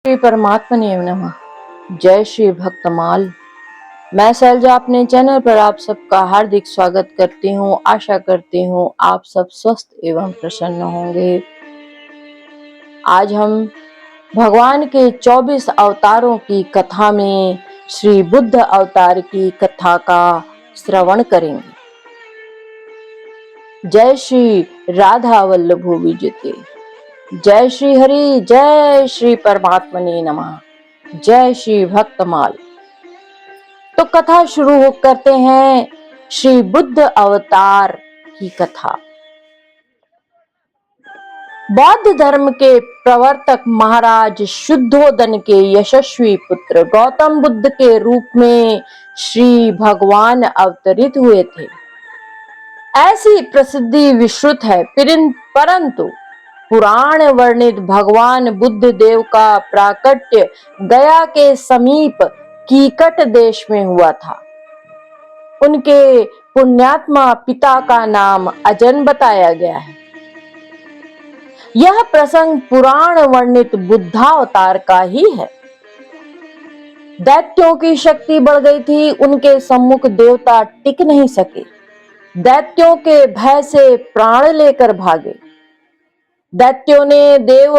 श्री परमात्मने नमः। जय श्री भक्तमाल। मैं शैलजा अपने चैनल पर आप सबका हार्दिक स्वागत करती हूँ। आशा करती हूँ आप सब स्वस्थ एवं प्रसन्न होंगे। आज हम भगवान के 24 अवतारों की कथा में श्री बुद्ध अवतार की कथा का श्रवण करेंगे। जय श्री राधा वल्लभो विजयते। जय श्री हरि। जय श्री परमात्मने नमः। जय श्री भक्तमाल। तो कथा शुरू करते हैं श्री बुद्ध अवतार की कथा। बौद्ध धर्म के प्रवर्तक महाराज शुद्धोदन के यशस्वी पुत्र गौतम बुद्ध के रूप में श्री भगवान अवतरित हुए थे, ऐसी प्रसिद्धि विश्रुत है। परंतु पुराण वर्णित भगवान बुद्ध देव का प्राकट्य गया के समीप कीकट देश में हुआ था। उनके पुण्यात्मा पिता का नाम अजन बताया गया है। यह प्रसंग पुराण वर्णित बुद्धावतार का ही है। दैत्यों की शक्ति बढ़ गई थी, उनके सम्मुख देवता टिक नहीं सके। दैत्यों के भय से प्राण लेकर भागे। दैत्यों ने देव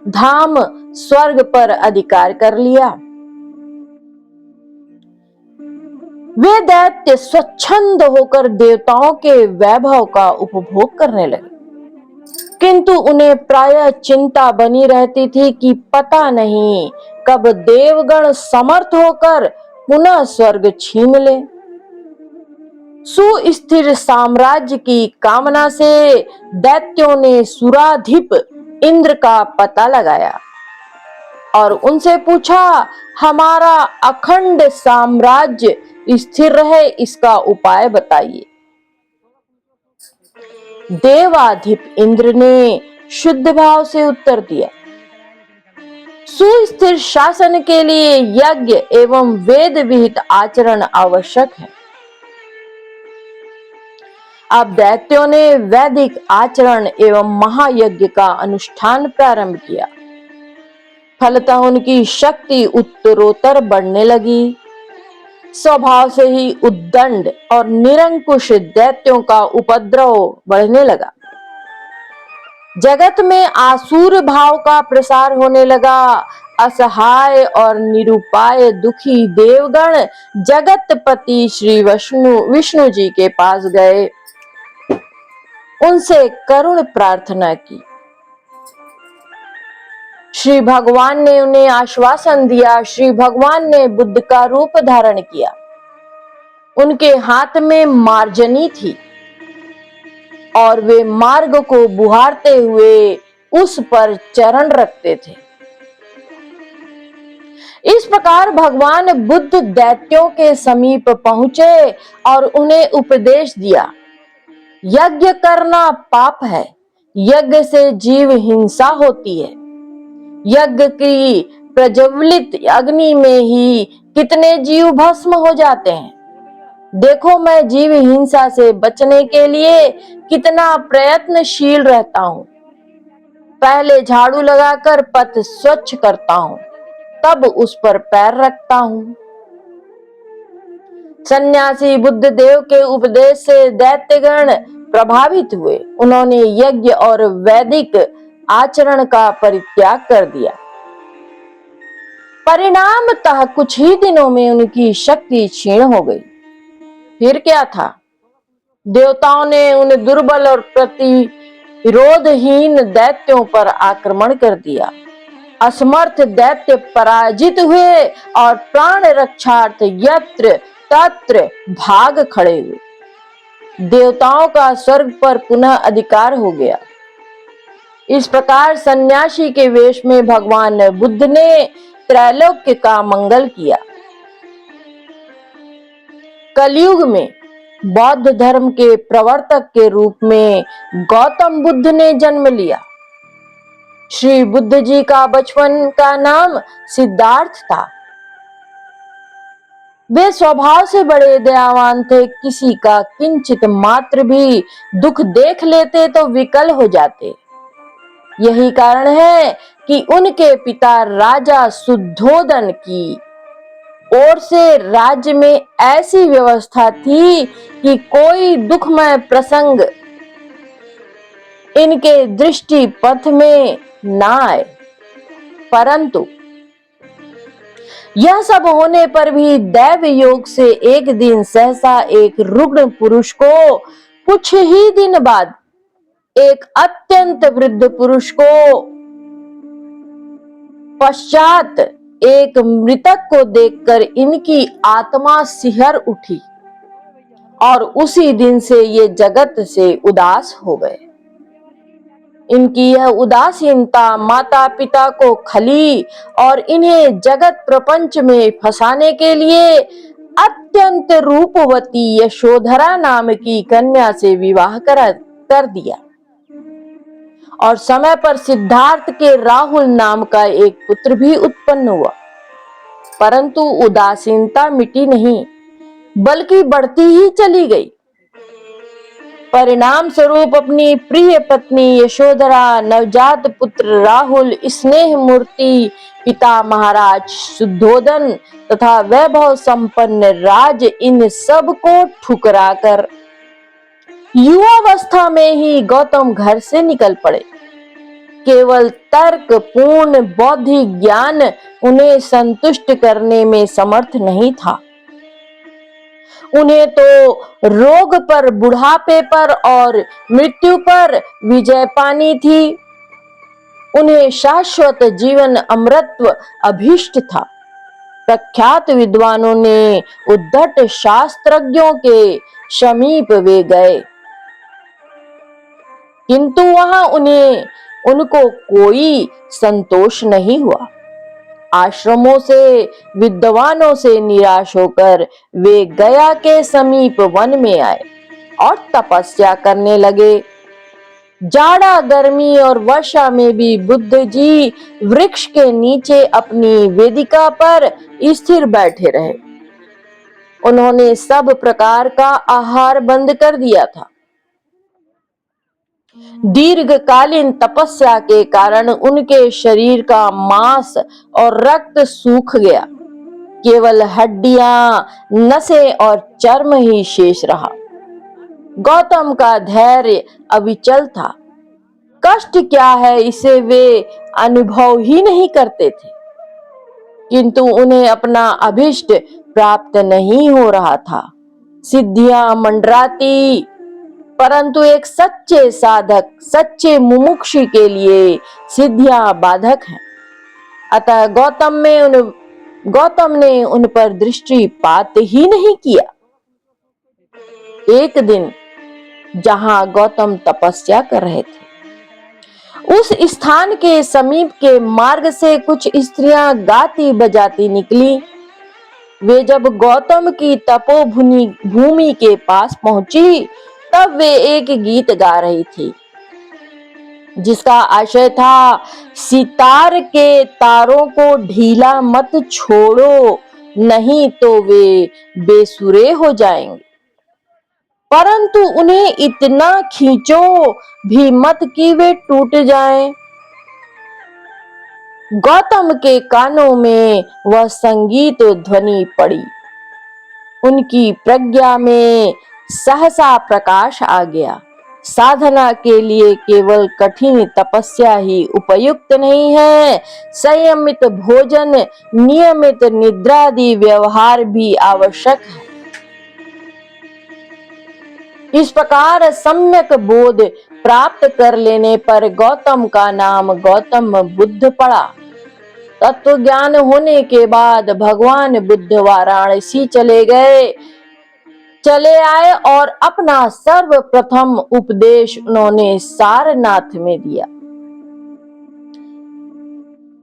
धाम स्वर्ग पर अधिकार कर लिया। वे दैत्य स्वच्छंद होकर देवताओं के वैभव का उपभोग करने लगे, किंतु उन्हें प्रायः चिंता बनी रहती थी कि पता नहीं कब देवगण समर्थ होकर पुनः स्वर्ग छीन ले। सुस्थिर साम्राज्य की कामना से दैत्यों ने सुराधिप इंद्र का पता लगाया और उनसे पूछा, हमारा अखंड साम्राज्य स्थिर रहे इसका उपाय बताइए। देवाधिप इंद्र ने शुद्ध भाव से उत्तर दिया, सुस्थिर शासन के लिए यज्ञ एवं वेद विहित आचरण आवश्यक है। अब दैत्यों ने वैदिक आचरण एवं महायज्ञ का अनुष्ठान प्रारंभ किया। फलतः उनकी शक्ति उत्तरोत्तर बढ़ने लगी। स्वभाव से ही उद्दंड और निरंकुश दैत्यों का उपद्रव बढ़ने लगा। जगत में आसुर भाव का प्रसार होने लगा। असहाय और निरुपाय दुखी देवगण जगतपति श्री विष्णु जी के पास गए, उनसे करुण प्रार्थना की। श्री भगवान ने उन्हें आश्वासन दिया। श्री भगवान ने बुद्ध का रूप धारण किया। उनके हाथ में मार्जनी थी और वे मार्ग को बुहारते हुए उस पर चरण रखते थे। इस प्रकार भगवान बुद्ध दैत्यों के समीप पहुंचे और उन्हें उपदेश दिया, यज्ञ करना पाप है। यज्ञ से जीव हिंसा होती है। यज्ञ की प्रज्वलित अग्नि में ही कितने जीव भस्म हो जाते हैं। देखो, मैं जीव हिंसा से बचने के लिए कितना प्रयत्नशील रहता हूँ। पहले झाड़ू लगाकर पथ स्वच्छ करता हूँ, तब उस पर पैर रखता हूँ। सन्यासी बुद्ध देव के उपदेश से दैत्यगण प्रभावित हुए। उन्होंने यज्ञ और वैदिक आचरण का परित्याग कर दिया। परिणामतः कुछ ही दिनों में उनकी शक्ति क्षीण हो गई। फिर क्या था? देवताओं ने उन दुर्बल और प्रतिरोधहीन दैत्यों पर आक्रमण कर दिया। असमर्थ दैत्य पराजित हुए और प्राण रक्षार्थ यत्र तत्र भाग खड़े हुए। देवताओं का स्वर्ग पर पुनः अधिकार हो गया। इस प्रकार सन्यासी के वेश में भगवान बुद्ध ने त्रैलोक्य का मंगल किया। कलयुग में बौद्ध धर्म के प्रवर्तक के रूप में गौतम बुद्ध ने जन्म लिया। श्री बुद्ध जी का बचपन का नाम सिद्धार्थ था। वे स्वभाव से बड़े दयावान थे। किसी का किंचित मात्र भी दुख देख लेते तो विकल हो जाते। यही कारण है कि उनके पिता राजा शुद्धोदन की ओर से राज्य में ऐसी व्यवस्था थी कि कोई दुखमय प्रसंग इनके दृष्टि पथ में ना आए। परंतु यह सब होने पर भी दैव योग से एक दिन सहसा एक रुग्ण पुरुष को कुछ ही दिन बाद एक अत्यंत वृद्ध पुरुष को पश्चात एक मृतक को देखकर इनकी आत्मा सिहर उठी और उसी दिन से ये जगत से उदास हो गए। इनकी यह उदासीनता माता पिता को खली और इन्हें जगत प्रपंच में फंसाने के लिए अत्यंत रूपवती यशोधरा नाम की कन्या से विवाह कर दिया और समय पर सिद्धार्थ के राहुल नाम का एक पुत्र भी उत्पन्न हुआ। परंतु उदासीनता मिटी नहीं बल्कि बढ़ती ही चली गई। परिणाम स्वरूप अपनी प्रिय पत्नी यशोधरा, नवजात पुत्र राहुल, स्नेह मूर्ति पिता महाराज शुद्धोदन तथा वैभव संपन्न राज, इन सब को ठुकराकर युवावस्था में ही गौतम घर से निकल पड़े। केवल तर्क पूर्ण बौद्धिक ज्ञान उन्हें संतुष्ट करने में समर्थ नहीं था। उन्हें तो रोग पर, बुढ़ापे पर और मृत्यु पर विजय पानी थी। उन्हें शाश्वत जीवन अमृतत्व अभीष्ट था। प्रख्यात विद्वानों ने उद्धट शास्त्रज्ञों के समीप वे गए, किंतु वहां उनको कोई संतोष नहीं हुआ। आश्रमों से, विद्वानों से निराश होकर वे गया के समीप वन में आए और तपस्या करने लगे। जाड़ा, गर्मी और वर्षा में भी बुद्ध जी वृक्ष के नीचे अपनी वेदिका पर स्थिर बैठे रहे। उन्होंने सब प्रकार का आहार बंद कर दिया था। दीर्घकालीन तपस्या के कारण उनके शरीर का मांस और रक्त सूख गया। केवल हड्डियां, नसें और चर्म ही शेष रहा। गौतम का धैर्य अविचल था। कष्ट क्या है इसे वे अनुभव ही नहीं करते थे, किंतु उन्हें अपना अभिष्ट प्राप्त नहीं हो रहा था। सिद्धियां मंडराती, परंतु एक सच्चे साधक, सच्चे मुमुक्षु के लिए सिद्धियां बाधक हैं। अतः गौतम ने उन पर दृष्टिपात ही नहीं किया। एक दिन जहां गौतम तपस्या कर रहे थे, उस स्थान के समीप के मार्ग से कुछ स्त्रियां गाती बजाती निकली। वे जब गौतम की तपोभूमि के पास पहुंची तब वे एक गीत गा रही थी, जिसका आशय था, सितार के तारों को ढीला मत छोड़ो, नहीं तो वे बेसुरे हो जाएंगे। परंतु उन्हें इतना खींचो भी मत कि वे टूट जाएं। गौतम के कानों में वह संगीत ध्वनि पड़ी। उनकी प्रज्ञा में सहसा प्रकाश आ गया। साधना के लिए केवल कठिन तपस्या ही उपयुक्त नहीं है, संयमित भोजन, नियमित निद्रादि व्यवहार भी आवश्यक है। इस प्रकार सम्यक बोध प्राप्त कर लेने पर गौतम का नाम गौतम बुद्ध पड़ा। तत्व ज्ञान होने के बाद भगवान बुद्ध वाराणसी चले आए और अपना सर्वप्रथम उपदेश उन्होंने सारनाथ में दिया।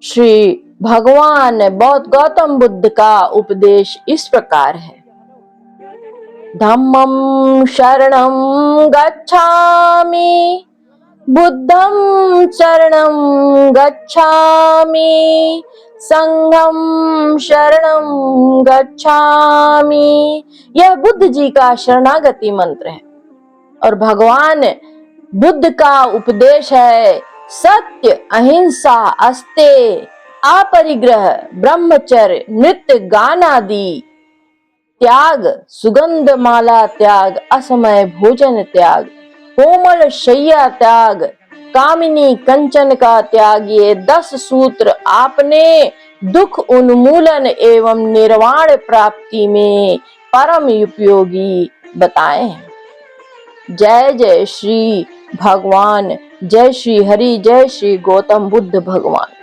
श्री भगवान गौतम बुद्ध का उपदेश इस प्रकार है। धम्मं शरणं गच्छामि, बुद्धं शरणं गच्छामि, संघं शरणं गच्छामि। यह बुद्ध जी का शरणागति मंत्र है और भगवान बुद्ध का उपदेश है सत्य, अहिंसा, अस्तेय, अपरिग्रह, ब्रह्मचर्य, नृत्य, गान आदि त्याग, सुगंध माला त्याग, असमय भोजन त्याग, कोमल शैया त्याग, कामिनी कंचन का त्याग, ये 10 सूत्र आपने दुख उन्मूलन एवं निर्वाण प्राप्ति में परम उपयोगी बताए हैं। जय जय श्री भगवान, जय श्री हरि, जय श्री गौतम बुद्ध भगवान।